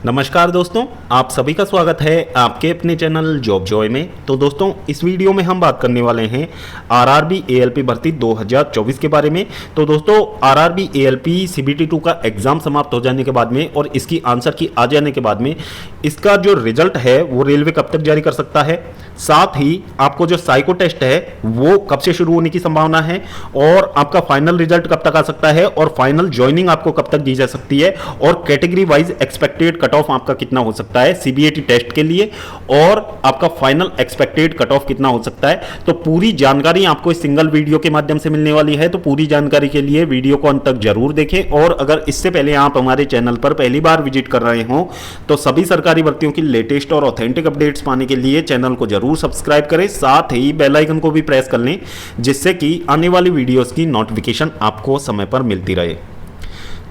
नमस्कार दोस्तों, आप सभी का स्वागत है आपके अपने चैनल जॉब जॉय में। तो दोस्तों, इस वीडियो में हम बात करने वाले हैं आरआरबी एएलपी भर्ती 2024 के बारे में। तो दोस्तों, आरआरबी एएलपी सीबीटी 2 का एग्जाम समाप्त हो जाने के बाद में और इसकी आंसर की आ जाने के बाद में इसका जो रिजल्ट है वो रेलवे कब तक जारी कर सकता है, साथ ही आपको जो साइको टेस्ट है वो कब से शुरू होने की संभावना है और आपका फाइनल रिजल्ट कब तक आ सकता है और फाइनल ज्वाइनिंग आपको कब तक दी जा सकती है और category wise expected cut off आपका कितना हो सकता है सीबीएटी टेस्ट के लिए और आपका फाइनल एक्सपेक्टेड कट ऑफ कितना हो सकता है। तो पूरी जानकारी आपको इस सिंगल वीडियो के माध्यम से मिलने वाली है। तो पूरी जानकारी के लिए वीडियो को अंत तक जरूर देखें और अगर इससे पहले आप हमारे चैनल पर पहली बार विजिट कर रहे हो तो सभी सरकारी भर्तियों की लेटेस्ट और ऑथेंटिक अपडेट्स पाने के लिए चैनल को जरूर सब्सक्राइब करें, साथ ही बेल आइकन को भी प्रेस कर लें जिससे कि आने वाली वीडियोस की नोटिफिकेशन आपको समय पर मिलती रहे।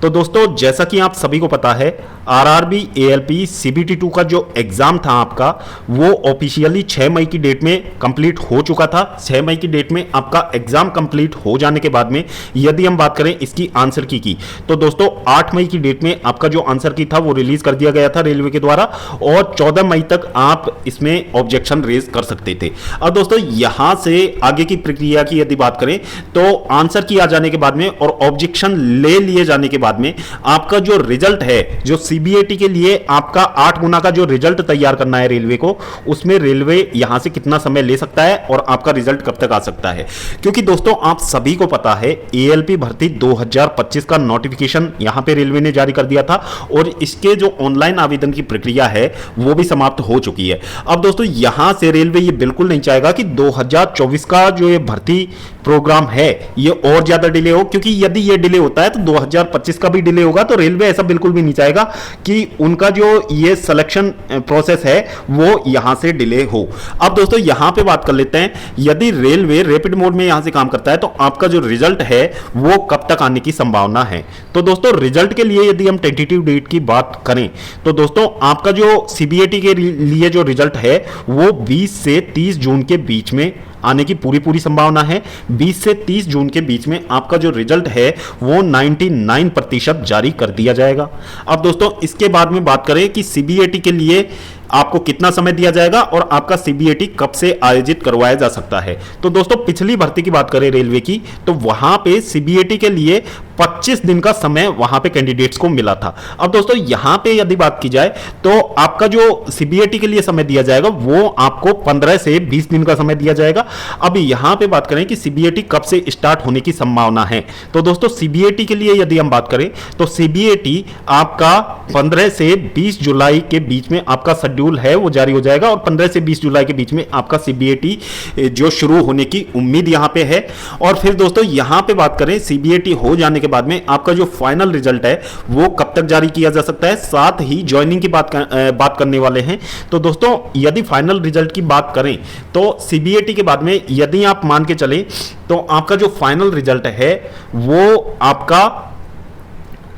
तो दोस्तों, जैसा कि आप सभी को पता है, आरआरबी एएलपी सीबीटी 2 का जो एग्जाम था आपका वो ऑफिशियली 6 मई की डेट में कंप्लीट हो चुका था। 6 मई की डेट में आपका एग्जाम कंप्लीट हो जाने के बाद में यदि हम बात करें इसकी आंसर की तो दोस्तों 8 मई की डेट में आपका जो आंसर की था वो रिलीज कर दिया गया था रेलवे के द्वारा और 14 मई तक आप इसमें ऑब्जेक्शन रेज कर सकते थे। अब दोस्तों, यहां से आगे की प्रक्रिया की यदि बात करें तो आंसर की आ जाने के बाद में और ऑब्जेक्शन ले लिए जाने के बाद में आपका जो रिजल्ट है, जो सीबीएटी के लिए आपका 8 गुना का जो रिजल्ट तैयार करना है रेलवे को, उसमें रेलवे यहां से कितना समय ले सकता है और आपका रिजल्ट कब तक आ सकता है। क्योंकि दोस्तों, आप सभी को पता है एएलपी भर्ती 2025 का नोटिफिकेशन यहां पे रेलवे ने जारी कर दिया था और इसके जो ऑनलाइन आवेदन की प्रक्रिया है वो भी समाप्त हो चुकी है। अब दोस्तों, यहां से रेलवे ये बिल्कुल नहीं चाहेगा कि 2024 का जो ये भर्ती प्रोग्राम है ये और ज्यादा डिले हो, क्योंकि यदि ये डिले होता है तो 2025 का भी डिले होगा। तो रेलवे ऐसा बिल्कुल भी नहीं चाहेगा कि उनका जो ये सिलेक्शन प्रोसेस है वो यहां से डिले हो। अब दोस्तों, यहां पे बात कर लेते हैं, यदि रेलवे रैपिड मोड में यहां से काम करता है तो आपका जो रिजल्ट है वो कब तक आने की संभावना है। तो दोस्तों, रिजल्ट के लिए यदि हम टेंटेटिव डेट की बात करें तो दोस्तों आपका जो सीबीएटी के लिए जो रिजल्ट है वो 20 से 30 जून के बीच में आने की पूरी संभावना है। 20 से 30 जून के बीच में आपका जो रिजल्ट है वो 99% जारी कर दिया जाएगा। अब दोस्तों, इसके बाद में बात करें कि सीबीएटी के लिए आपको कितना समय दिया जाएगा और आपका सीबीएटी कब से आयोजित करवाया जा सकता है। तो दोस्तों, पिछली भर्ती की बात करें रेलवे की तो वहां पे सीबीएटी के लिए 25 दिन का समय वहां पे कैंडिडेट्स को मिला था। अब दोस्तों, यहां पे यदि बात की जाए तो आपका जो सीबीएटी के लिए समय दिया जाएगा वो आपको 15 से 20 दिन का समय दिया जाएगा। अब यहां पे बात करें कि सीबीएटी कब से स्टार्ट होने की संभावना है तो दोस्तों सीबीएटी के लिए यदि हम बात करें तो सीबीएटी आपका 15 से 20 जुलाई के बीच में आपका शेड्यूल है वो जारी हो जाएगा और 15 से 20 जुलाई के बीच में आपका सीबीएटी जो शुरू होने की उम्मीद यहां पे है। और फिर दोस्तों, यहां पे बात करें सीबीएटी हो जाने के बाद में आपका जो फाइनल रिजल्ट है वो कब तक जारी किया जा सकता है, साथ ही ज्वाइनिंग की बात करने वाले हैं। तो दोस्तों, यदि फाइनल रिजल्ट की बात करें तो सीबीएटी के बाद में यदि आप मान के चलें तो आपका जो फाइनल रिजल्ट है वो आपका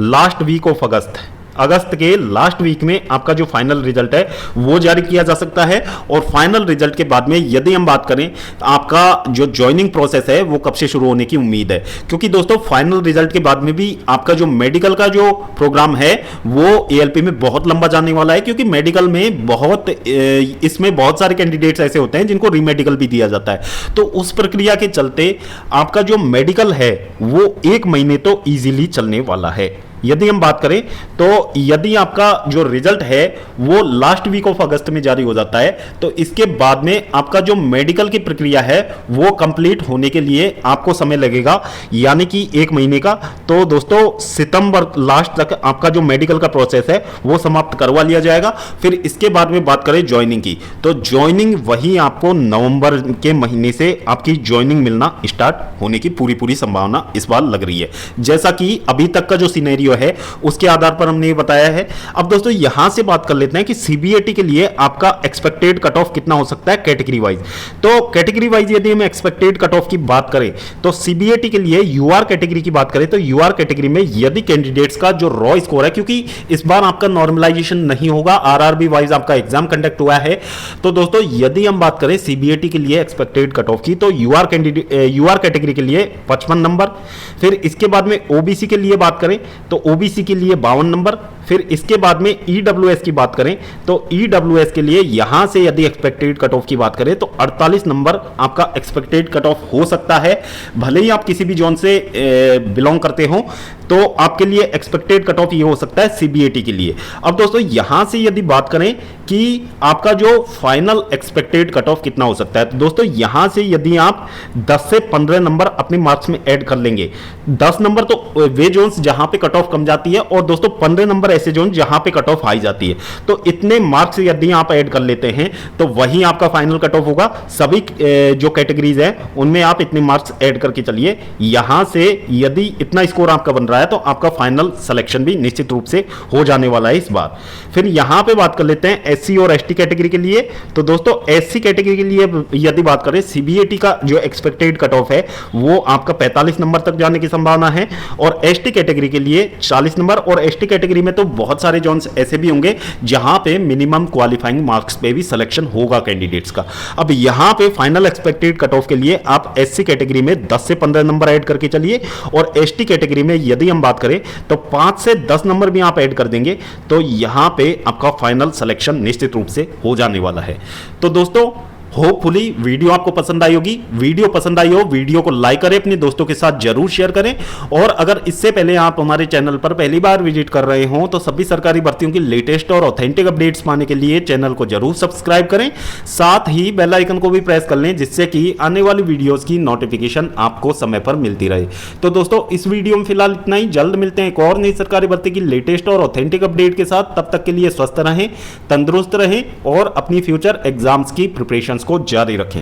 लास्ट वीक ऑफ अगस्त के लास्ट वीक में आपका जो फाइनल रिजल्ट है वो जारी किया जा सकता है। और फाइनल रिजल्ट के बाद में यदि हम बात करें आपका जो ज्वाइनिंग प्रोसेस है वो कब से शुरू होने की उम्मीद है, क्योंकि दोस्तों फाइनल रिजल्ट के बाद में भी आपका जो मेडिकल का जो प्रोग्राम है वो एएलपी में बहुत लंबा जाने वाला है, क्योंकि मेडिकल में इसमें बहुत सारे कैंडिडेट्स ऐसे होते हैं जिनको रीमेडिकल भी दिया जाता है। तो उस प्रक्रिया के चलते आपका जो मेडिकल है वो 1 महीने तो ईजिली चलने वाला है। यदि हम बात करें तो यदि आपका जो रिजल्ट है वो लास्ट वीक ऑफ अगस्त में जारी हो जाता है तो इसके बाद में आपका जो मेडिकल की प्रक्रिया है वो कंप्लीट होने के लिए आपको समय लगेगा, यानी कि 1 महीने का। तो दोस्तों, सितंबर लास्ट तक आपका जो मेडिकल का प्रोसेस है वो समाप्त करवा लिया जाएगा। फिर इसके बाद में बात करें ज्वाइनिंग की तो ज्वाइनिंग वही आपको नवंबर के महीने से आपकी ज्वाइनिंग मिलना स्टार्ट होने की पूरी संभावना इस बार लग रही है, जैसा कि अभी तक का जो सिनेरियो है उसके आधार पर हमने ये बताया है। अब दोस्तों, यहां से बात कर लेते हैं कि सीबीएटी के लिए आपका एक्सपेक्टेड कट ऑफ कितना हो सकता है कैटेगरी वाइज। तो कैटेगरी वाइज यदि हम एक्सपेक्टेड कट ऑफ की बात करें तो सीबीएटी के लिए यूआर कैटेगरी की बात करें तो यूआर कैटेगरी में यदि कैंडिडेट्स का जो रॉ स्कोर है, क्योंकि इस बार आपका नॉर्मलाइजेशन नहीं होगा, आरआरबी वाइज आपका एग्जाम कंडक्ट हुआ है। तो दोस्तों, यदि हम बात करें सीबीएटी के लिए एक्सपेक्टेड कट ऑफ की तो यूआर कैटेगरी के लिए 55 नंबर। फिर इसके बाद में ओबीसी के लिए बात करें तो ओबीसी के लिए 52 नंबर। फिर इसके बाद में ईडब्ल्यूएस की बात करें तो ईडब्ल्यूएस के लिए यहां से यदि एक्सपेक्टेड कट ऑफ की बात करें तो 48 नंबर आपका एक्सपेक्टेड कट ऑफ हो सकता है। भले ही आप किसी भी जोन से बिलोंग करते हो तो आपके लिए एक्सपेक्टेड कट ऑफ ये हो सकता है सीबीएटी के लिए। अब दोस्तों यहां से यदि बात करें कि आपका जो फाइनल एक्सपेक्टेड कट ऑफ कितना हो सकता है, तो दोस्तों यहां से यदि आप 10 से 15 नंबर अपने मार्क्स में ऐड कर लेंगे, 10 नंबर तो वे जोन्स जहां पे कट ऑफ कम जाती है और दोस्तों 15 नंबर ऐसे जोन जहां पे कट ऑफ हाई जाती है, तो इतने मार्क्स यदि आप ऐड कर लेते हैं तो वही आपका फाइनल कट ऑफ होगा। सभी जो कैटेगरीज है उनमें आप इतने मार्क्स ऐड करके चलिए, यहां से यदि इतना स्कोर आपका बन रहा है तो आपका फाइनल सिलेक्शन भी निश्चित रूप से हो जाने वाला है इस बार। फिर यहां पे बात कर लेते हैं एससी और एसटी कैटेगरी के लिए। तो दोस्तों एससी कैटेगरी के लिए यदि बात करें, सीबीएटी का जो एक्सपेक्टेड कट ऑफ है वो आपका 45 नंबर तक जाने की संभावना है और एसटी कैटेगरी के लिए 40 नंबर। और एसटी कैटेगरी में तो बहुत सारे जोन्स ऐसे भी होंगे जहां पे मिनिमम क्वालिफाइंग मार्क्स पे भी सिलेक्शन होगा कैंडिडेट्स का। अब यहां पे फाइनल एक्सपेक्टेड कट ऑफ के लिए आप एससी कैटेगरी में 10 से 15 नंबर ऐड करके चलिए और एसटी कैटेगरी में यदि हम बात करें तो 5 से 10 नंबर भी आप ऐड कर देंगे तो यहां पे आपका फाइनल सिलेक्शन निश्चित रूप से हो जाने वाला है। तो दोस्तों होपफुली वीडियो आपको पसंद आई होगी। वीडियो पसंद आई हो वीडियो को लाइक करें, अपने दोस्तों के साथ जरूर शेयर करें। और अगर इससे पहले आप हमारे चैनल पर पहली बार विजिट कर रहे हो तो सभी सरकारी भर्तियों की लेटेस्ट और ऑथेंटिक अपडेट्स पाने के लिए चैनल को जरूर सब्सक्राइब करें, साथ ही बेल आइकन को भी प्रेस कर लें जिससे कि आने वाली वीडियोस की नोटिफिकेशन आपको समय पर मिलती रहे। तो दोस्तों इस वीडियो में फिलहाल इतना ही, जल्द मिलते हैं एक और नई सरकारी भर्ती की लेटेस्ट और ऑथेंटिक अपडेट के साथ। तब तक के लिए स्वस्थ रहें, तंदुरुस्त रहें और अपनी फ्यूचर एग्जाम्स की प्रिपरेशंस को जारी रखें।